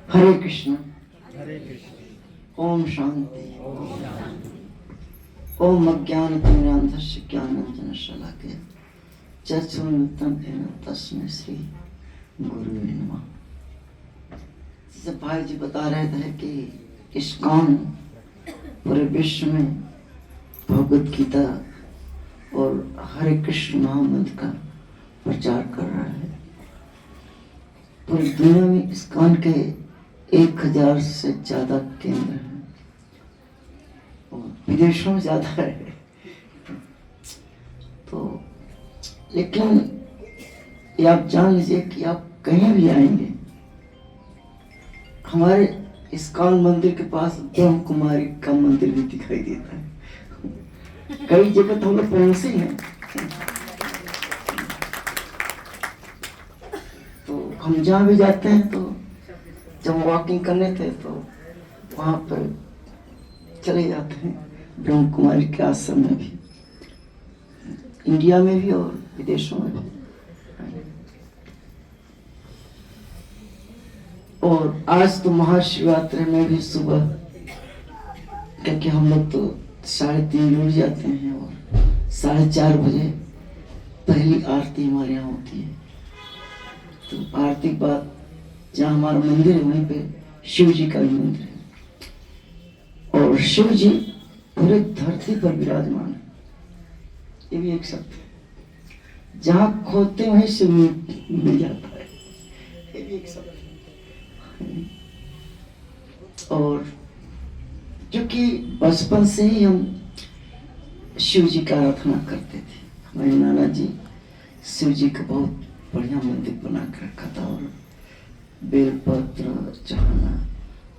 हरे कृष्ण। हरे कृष्ण। ओम शांति। ओम शांति। ओम अज्ञानतिमिरान्धस्य ज्ञानाञ्जनशलाकया चक्षुरुन्मिलितं तस्मै श्री गुरुवे नमः। जैसे भाई जी बता रहे थे कि इस्कॉन पूरे विश्व में भगवद गीता और हरे कृष्ण महामंत्र का प्रचार कर रहा है। पूरी दुनिया में इस्कॉन के 1000 से ज्यादा केंद्र हैं और विदेशों में ज्यादा है। तो लेकिन ये आप जान लीजिए कि आप कहीं भी आएंगे, हमारे इस्कॉन मंदिर के पास ब्रह्म कुमारी का मंदिर भी दिखाई देता है। कई जगह तो हम लोग पड़ोसी हैं। तो हम जहाँ भी जाते हैं तो जब वॉकिंग करने थे तो वहाँ पर चले जाते हैं ब्रह्म कुमारी के आश्रम में भी, इंडिया में भी और विदेशों में भी। और आज तो महाशिवरात्रि में भी सुबह, क्योंकि हम लोग तो 3:30 उठ जाते हैं और 4:30 बजे पहली आरती हमारे यहाँ होती है। तो आरती के बाद जहाँ हमारा मंदिर है वहीं पे शिव जी का भी मंदिर है और शिव जी पूरे धरती पर विराजमान है। ये भी एक शब्द है, जहाँ खोदते वहीं शिव मिल जाता है। ये भी एक शब्द है। और क्योंकि बचपन से ही हम शिव जी का आराधना करते थे। हमारे नाना जी शिव जी का बहुत बढ़िया मंदिर बना कर रखा था और बेलपत्र चढ़ाना,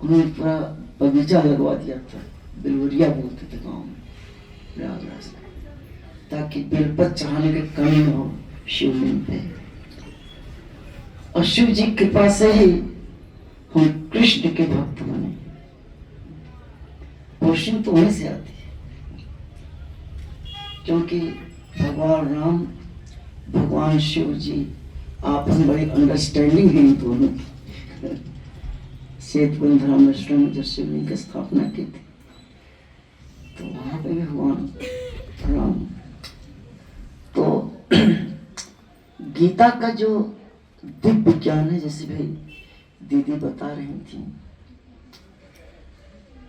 उन्होंने पूरा बगीचा लगवा दिया था। बेलवरिया बोलते थे गाँव में प्रयागराज में, ताकि बेलपत्र चढ़ाने की कमी न हो शिवलिंग पे। और शिव जी की कृपा से ही हम कृष्ण के भक्त बने। पोषण तो वहीं से आती है, क्योंकि भगवान राम भगवान शिव जी आपस में बड़ी अंडरस्टैंडिंग है दोनों की। श्वेत रामेश्वर में जब शिवलिंग की स्थापना की थी तो वहां पे भी भगवान राम। तो गीता का जो दिव्य ज्ञान है, जैसे भाई दीदी बता रही थी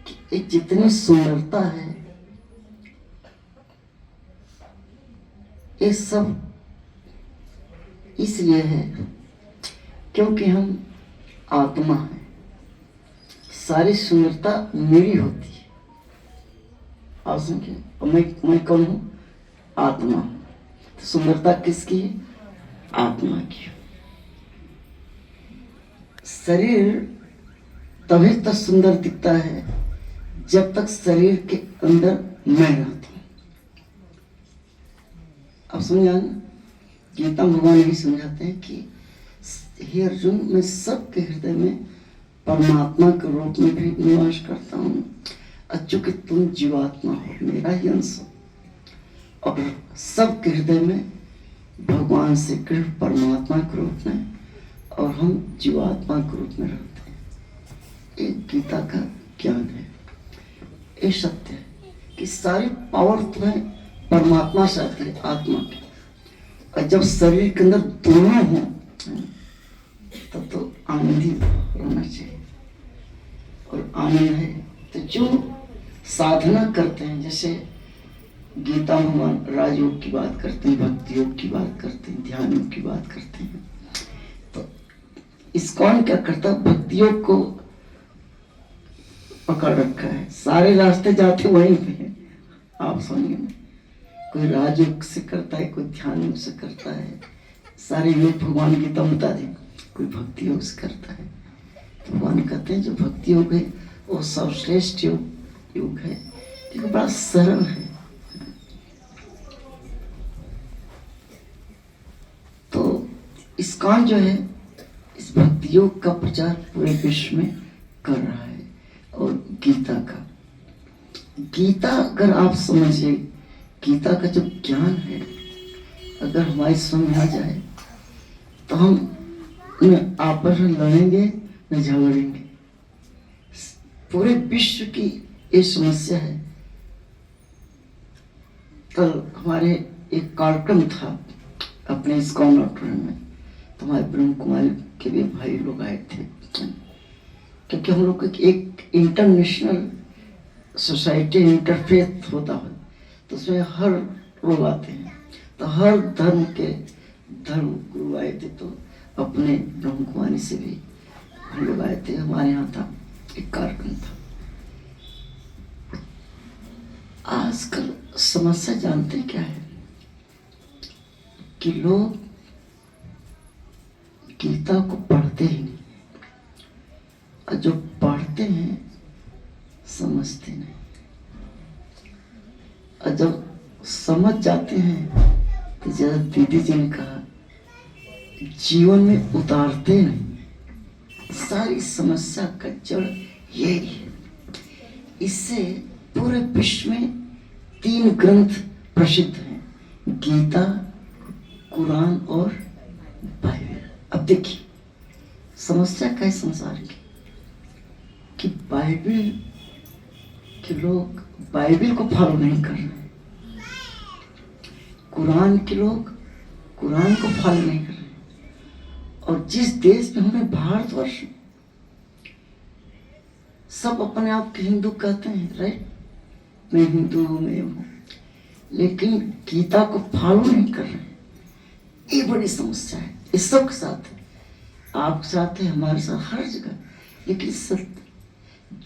कि ये जितनी सुंदरता है, ये सब इसलिए है क्योंकि हम आत्मा हैं। सारी सुंदरता मेरी होती है। आप समझे, मैं कौन हूं? आत्मा। तो सुंदरता किसकी है? आत्मा की। शरीर तभी तक सुंदर दिखता है जब तक शरीर के अंदर मैं रहता हूं। अब समझा ना? गीता भगवान यही समझाते हैं कि हे अर्जुन, मैं सबके हृदय में परमात्मा के रूप में भी निवास करता हूँ। चूंकि तुम जीवात्मा हो, मेरा ही अंश हो, और सबके हृदय में भगवान श्री कृष्ण परमात्मा के रूप में और हम जीवात्मा के रूप में रहते हैं। ये गीता का ज्ञान है। ये सत्य है कि सारी पावर तुम्हें परमात्मा से आती है, आत्मा की। और जब शरीर के अंदर दोनों हो तब तो आनंद ही रहना चाहिए। और आनंद है तो जो साधना करते हैं, जैसे गीता भगवान राजयोग की बात करते हैं, भक्ति योग की बात करते हैं, ध्यान योग की बात करते हैं। तो इस्कॉन क्या करता है? भक्ति योग को पकड़ रखा है। सारे रास्ते जाते वहीं पे हैं। आप सुनिए, कोई राजयोग से करता है, कोई ध्यान योग से करता है। सारे योग भगवान गीता में बता दें। कोई भक्ति योग से करता है तो भगवान कहते हैं जो भक्ति योग है वो सर्वश्रेष्ठ योग है, क्योंकि बड़ा सरल है। तो इस्कॉन जो है इस भक्ति योग का प्रचार पूरे विश्व में कर रहा है। और गीता अगर आप समझिए, गीता का जो ज्ञान है अगर हमारी समझ में आ जाए तो हम न आपस में लड़ेंगे न झगड़ेंगे। पूरे विश्व की ये समस्या है। कल हमारे एक कार्यक्रम था अपने इस्कॉन ऑडिटोरियम में, तो हमारे ब्रह्म कुमारी के भी भाई लोग आए थे, क्योंकि हम लोग एक इंटरनेशनल सोसाइटी इंटरफेथ होता है, तो उसमें हर लोग आते हैं, तो हर धर्म के धर्म गुरु आए थे, तो अपने ब्रह्म कुमारी से भी हम लोग आए थे। हमारे यहाँ था एक कार्यक्रम था। आजकल समस्या जानते हैं क्या है कि लोग गीता को पढ़ते ही नहीं, और जो पढ़ते हैं समझते नहीं, और जब समझ जाते हैं तो जैसा दीदी जी ने कहा, जीवन में उतारते नहीं। सारी समस्या का जड़ यही है। इससे पूरे विश्व में 3 ग्रंथ प्रसिद्ध हैं, गीता, कुरान और बाइबल। अब देखिए समस्या क्या है संसार की, कि बाइबल के लोग बाइबल को फॉलो नहीं कर रहे, कुरान के लोग कुरान को फॉलो नहीं कर रहे। और जिस देश में हमें भारतवर्ष, सब अपने आप के हिंदू कहते हैं, राइट, मैं हिंदू हूं, मैं हूं, लेकिन गीता को फॉलो नहीं कर रहे। ये बड़ी समस्या है। इस सबके साथ है, आपके साथ है, हमारे साथ, हर जगह। लेकिन सत्य,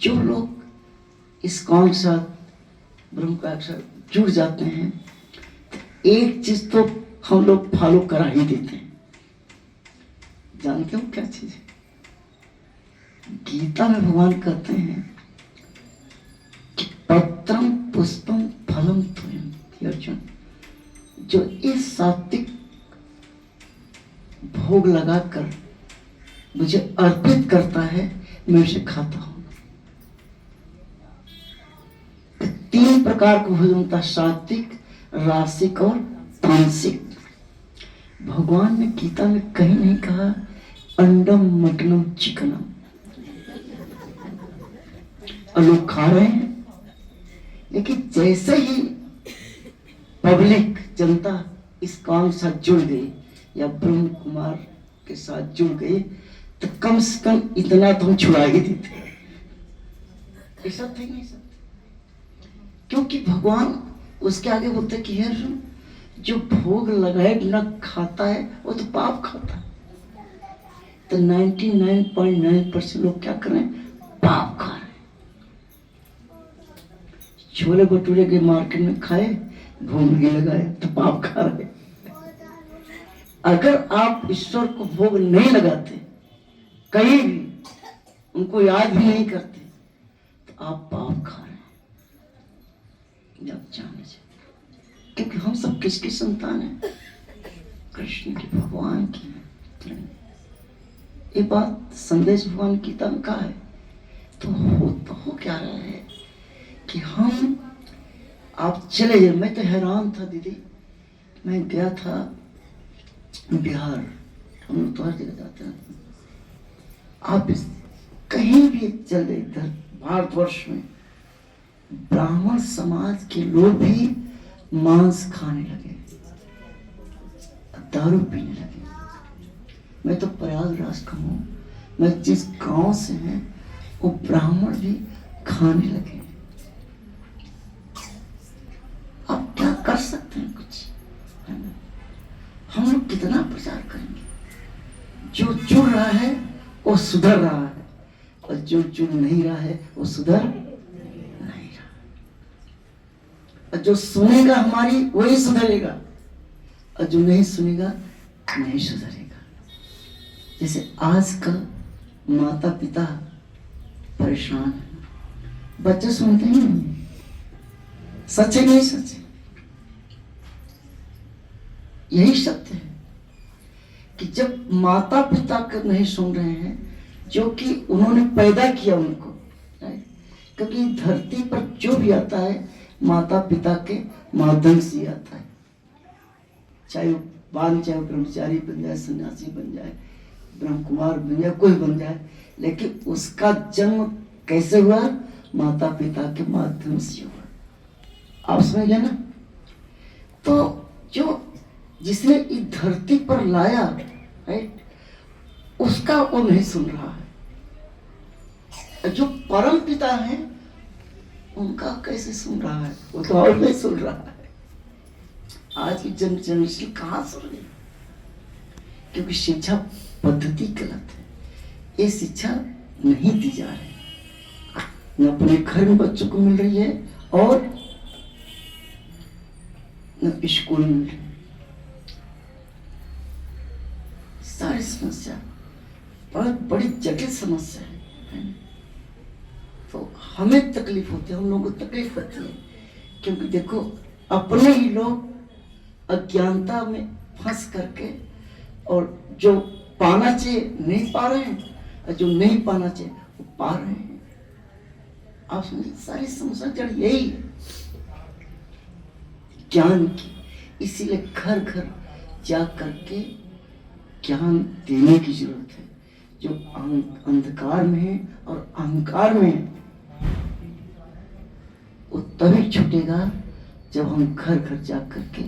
जो लोग इस कौन के साथ ब्रह्म का साथ जुड़ जाते हैं, तो एक चीज तो हम लोग फॉलो करा ही देते हैं। जानते हो क्या चीज है? गीता में भगवान कहते हैं कि पत्रम पुष्पम फलम त्वयं। अर्जुन, जो इस सात्विक भोग लगाकर मुझे अर्पित करता है, मैं उसे खाता हूं। 3 प्रकार का भोजन होता है, सात्विक, रासिक और तामसिक। भगवान ने गीता में कहीं नहीं कहा अंडम मटनम चिकनम, और लोग खा रहे हैं। लेकिन जैसे ही पब्लिक, जनता इस काम के साथ जुड़ गई या ब्रह्म कुमार के साथ जुड़ गई, तो कम से कम इतना तो हम छुड़ा ही देते। ऐसा था नहीं सब, क्योंकि भगवान उसके आगे बोलते कि हे अर्जुन, जो भोग लगाए बिना खाता है वो तो पाप खाता है। तो 99.9% लोग क्या कर रहे हैं? पाप खा रहे हैं। छोले भटूरे के मार्केट में खाए, भोग नहीं लगाए, तो पाप खा रहे। अगर आप ईश्वर को भोग नहीं लगाते, कहीं भी उनको याद भी नहीं करते, तो आप पाप खा रहे हैं। जब जाने चाहिए, क्योंकि हम सब किसकी संतान है? कृष्ण की, भगवान की है। ये बात संदेश भगवान गीता में कहा है। तो हो क्या रहा है कि हम, आप चले जाए। मैं तो हैरान था दीदी, मैं गया था बिहार, हम लोग तो हर जगह जाते हैं। आप कहीं भी चले इधर भारतवर्ष में, ब्राह्मण समाज के लोग भी मांस खाने लगे, दारू पीने लगे। मैं तो प्रयागराज का हूँ, मैं जिस गांव से हैं वो ब्राह्मण भी खाने लगे। आप क्या कर सकते हैं? कुछ हम लोग कितना प्रचार करेंगे? जो जुड़ रहा है वो सुधर रहा है, और जो जुड़ नहीं रहा है वो सुधर नहीं रहा। और जो सुनेगा हमारी वही सुधरेगा, और जो नहीं सुनेगा नहीं सुधरेगा। जैसे आजकल माता पिता परेशान है, बच्चे सुनते ही नहीं। सच है नहीं सच है? यही सत्य है कि जब माता पिता को नहीं सुन रहे हैं, जो कि उन्होंने पैदा किया उनको, क्योंकि धरती पर जो भी आता है माता पिता के माध्यम से आता है। चाहे वो ब्रह्मचारी बन जाए, सन्यासी बन जाए, ब्रह्म कुमार बन जाए, कोई बन जाए, लेकिन उसका जन्म कैसे हुआ? माता पिता के माध्यम से हुआ। आप समझ गए ना? तो जो जिसने इस धरती पर लाया, राइट, उसका वो नहीं सुन रहा है। जो परम पिता है उनका कैसे सुन रहा है? वो तो और नहीं सुन रहा है। आज की जनरेशन कहाँ सुन रही? क्योंकि शिक्षा पद्धति गलत है। ये शिक्षा नहीं दी जा रही, न अपने घर में बच्चों को मिल रही है और न स्कूल में मिल रही है। सारी समस्या बहुत बड़ी जटिल समस्या है। तो हमें तकलीफ होती है, हम लोगों को तकलीफ होती है, क्योंकि देखो अपने ही लोग अज्ञानता में फंस करके और जो पाना चाहिए नहीं पा रहे हैं, और जो नहीं पाना चाहिए वो पा रहे हैं। आप समझे? सारी समस्या जड़ यही है, ज्ञान की। इसीलिए घर घर जा करके ज्ञान देने की जरूरत है। जो अंधकार में है और अहंकार में है, वो तभी छूटेगा जब हम घर घर जा करके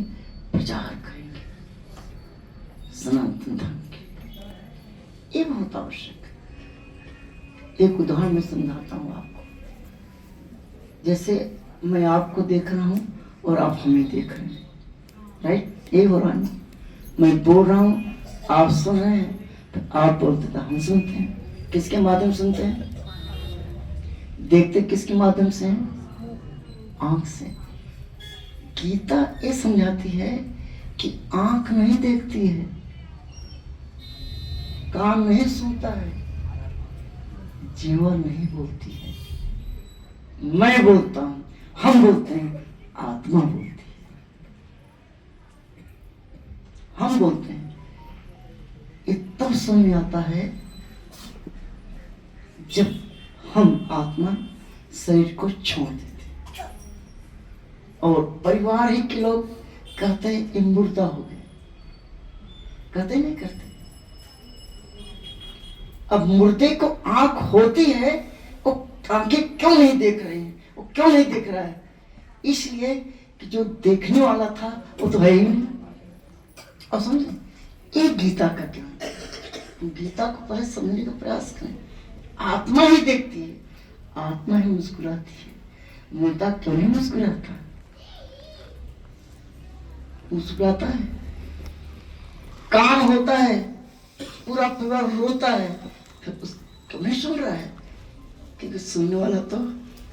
प्रचार करेंगे सनातन धर्म के। ये बहुत आवश्यक है। एक उदाहरण में समझाता हूँ आपको। जैसे मैं आपको देख रहा हूँ और आप हमें देख रहे हैं, राइट? ये हो रहा है। मैं बोल रहा हूँ, आप सुन रहे हैं, आप बोलते तो हम सुनते हैं। किसके माध्यम सुनते हैं? देखते किसके माध्यम से हैं? आंख से। गीता ये समझाती है कि आंख नहीं देखती है, कान नहीं सुनता है, जीवन नहीं बोलती है। मैं बोलता हूं, हम बोलते हैं, आत्मा बोलती है। हम बोलते हैं। ये तब समझ आता है जब हम आत्मा शरीर को छोड़ देते हैं। और परिवार ही के लोग कहते हैं कि मुर्दा हो गए, कहते नहीं करते। अब मुर्दे को आंख होती है, वो आंखें क्यों नहीं देख रही हैं? वो क्यों नहीं देख रहा है? इसलिए कि जो देखने वाला था वो तो है ही नहीं। और समझे, ये गीता का ज्ञान। गीता को पहले समझने का प्रयास करें। आत्मा ही देखती है, आत्मा ही मुस्कुराती है। मुर्दा क्यों नहीं मुस्कुराता? मुस्कुराता है। कान होता है, पूरा परिवार रोता है, फिर उस क्यों नहीं सुन रहा है? क्योंकि सुनने वाला तो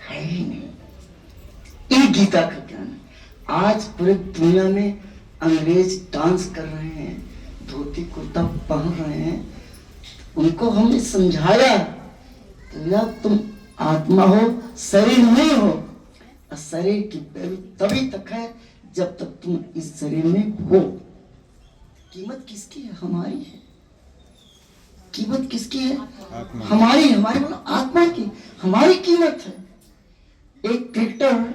है ही नहीं। ये गीता का ज्ञान है। आज पूरे दुनिया में अंग्रेज डांस कर रहे हैं, धोती कुर्ता पहन रहे हैं। उनको हमने समझाया कि तुम आत्मा हो, शरीर नहीं हो। और शरीर की वैल्यू तभी तक है जब तक तुम इस शरीर में हो। कीमत किसकी है? हमारी है। कीमत किसकी है? हमारी। हमारी मतलब आत्मा की। हमारी कीमत है। एक क्रिकेटर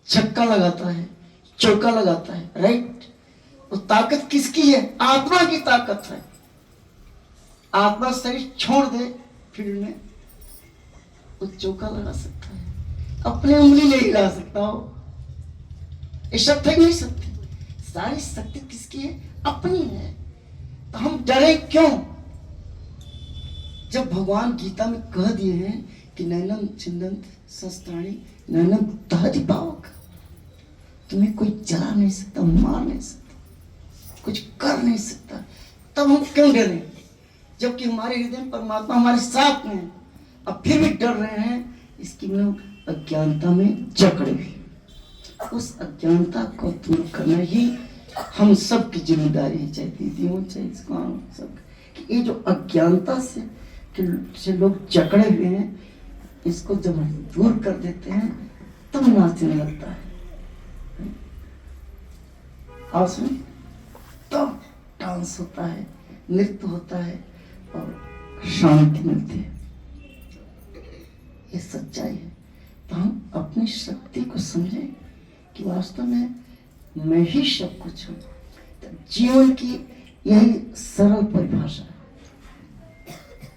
छक्का लगाता है, चौका लगाता है, राइट? वो ताकत किसकी है? आत्मा की ताकत है। आत्मा शरीर छोड़ दे फील्ड में, वो चौका लगा सकता है, अपनी उंगली नहीं हिला सकता हो। ये शक्ति नहीं सकती। सारी शक्ति किसकी है? अपनी है। तो हम डरे क्यों? जब भगवान गीता में कह दिए हैं कि नैनम छिंदंत शस्त्राणि नैनम दहति पावक, तुम्हें कोई जला नहीं सकता, मार नहीं सकता, कुछ कर नहीं सकता, तब हम क्यों डरे? जबकि हमारे हृदय में परमात्मा हमारे साथ में है, अब फिर भी डर रहे हैं। इसकी मतलब अज्ञानता में जकड़े हुए। उस अज्ञानता को दूर करना ही हम सब की जिम्मेदारी है, चाहे दीदी हो चाहे इसको सब। कि ये जो अज्ञानता से लोग जकड़े हुए हैं, इसको जब हम दूर कर देते हैं तब नाचने लगता है। आप सुन, तब डांस होता है, नृत्य होता है और शांति मिलती है। ये सच्चाई है। तो हम अपनी शक्ति को समझें कि वास्तव में मैं ही सब कुछ हूं। तो जीवन की यही सरल परिभाषा है।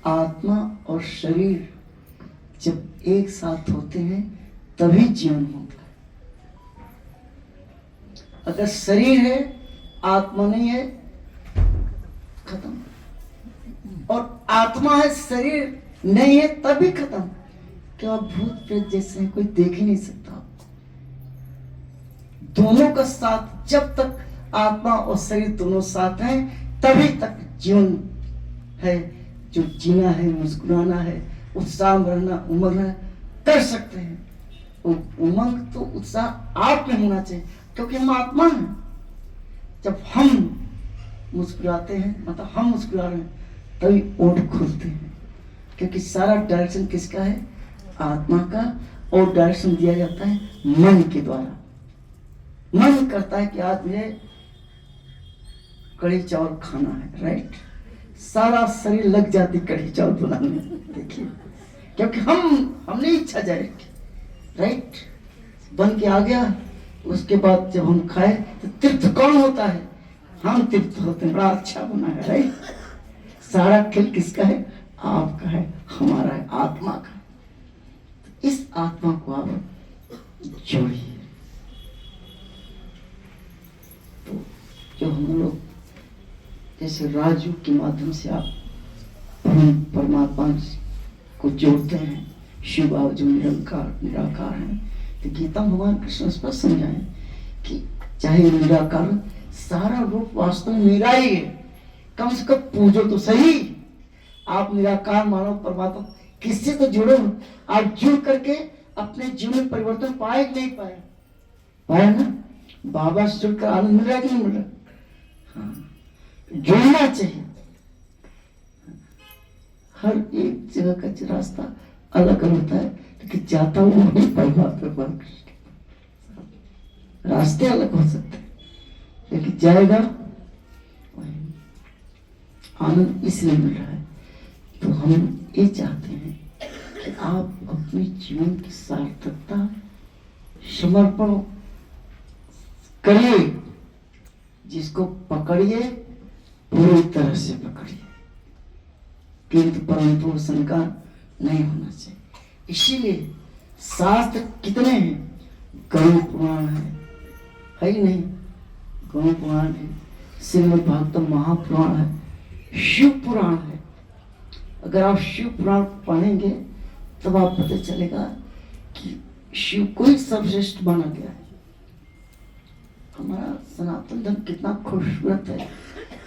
आत्मा और शरीर जब एक साथ होते हैं तभी जीवन होता है। अगर शरीर है, आत्मा नहीं है, खत्म। और आत्मा है, शरीर नहीं है, तभी खत्म। क्या आप भूत प्रेत जैसे हैं, कोई देख ही नहीं सकता आपको। दोनों का साथ, जब तक आत्मा और शरीर दोनों साथ हैं तभी तक जीवन है। जो जीना है, मुस्कुराना है, उत्साह में रहना, उमंग रहना, कर सकते हैं। उमंग तो उत्साह आप में होना चाहिए, क्योंकि हम आत्मा हैं। जब हम मुस्कुराते हैं, मतलब हम मुस्कुरा रहे हैं, तभी ओठ खुलते हैं, क्योंकि सारा डायरेक्शन किसका है? आत्मा का। और डायरेक्शन दिया जाता है मन के द्वारा। मन करता है कि आज मुझे कढ़ी चावल खाना है, राइट? सारा शरीर लग जाती कढ़ी चावल बनाने में, देखिए, क्योंकि हमने इच्छा जाहिर की, राइट? बन के आ गया। उसके बाद जब हम खाए तो तृप्त कौन होता है? हम तृप्त होते हैं, बड़ा अच्छा बना है, राइट? सारा खेल किसका है? आपका है, हमारा है, आत्मा का। इस आत्मा को आप जोड़िए। तो जो हम लोग जैसे राजयोग के माध्यम से आप परमात्मा को जोड़ते हैं, शिव बाबा जो निराकार हैं, तो गीता भगवान कृष्ण स्पष्ट समझाएं कि चाहे निराकार, सारा रूप वास्तव में मेरा ही है, कम से कम पूजो तो सही। आप निराकार मानो परमात्मा, किससे तो जुड़ो। आप जुड़ करके अपने जीवन में परिवर्तन पाए कि नहीं पाए? पाए ना? बाबा से जुड़कर आनंद मिल रहा है कि नहीं मिल रहा? हाँ, जुड़ना चाहिए। हर एक जगह का रास्ता अलग अलग होता है, लेकिन जाता वो वही परमात्मा कृष्ण। रास्ते अलग हो सकते हैं, लेकिन जाएगा वही। आनंद इसलिए मिल रहा है। तो हम ये चाहते हैं कि आप अपने जीवन की सार्थकता, समर्पण करिए, जिसको पकड़िए पूरी तरह से पकड़िए, किंतु परंतु शंका नहीं होना चाहिए। इसीलिए शास्त्र कितने हैं? गरुड़ पुराण है ही नहीं? गरुड़ पुराण है, श्रीमद् भागवतम महापुराण है, शिव पुराण है। अगर आप शिव पुराण पढ़ेंगे तब आप पता चलेगा कि शिव को ही सर्वश्रेष्ठ माना गया है। हमारा सनातन धर्म कितना खूबसूरत है।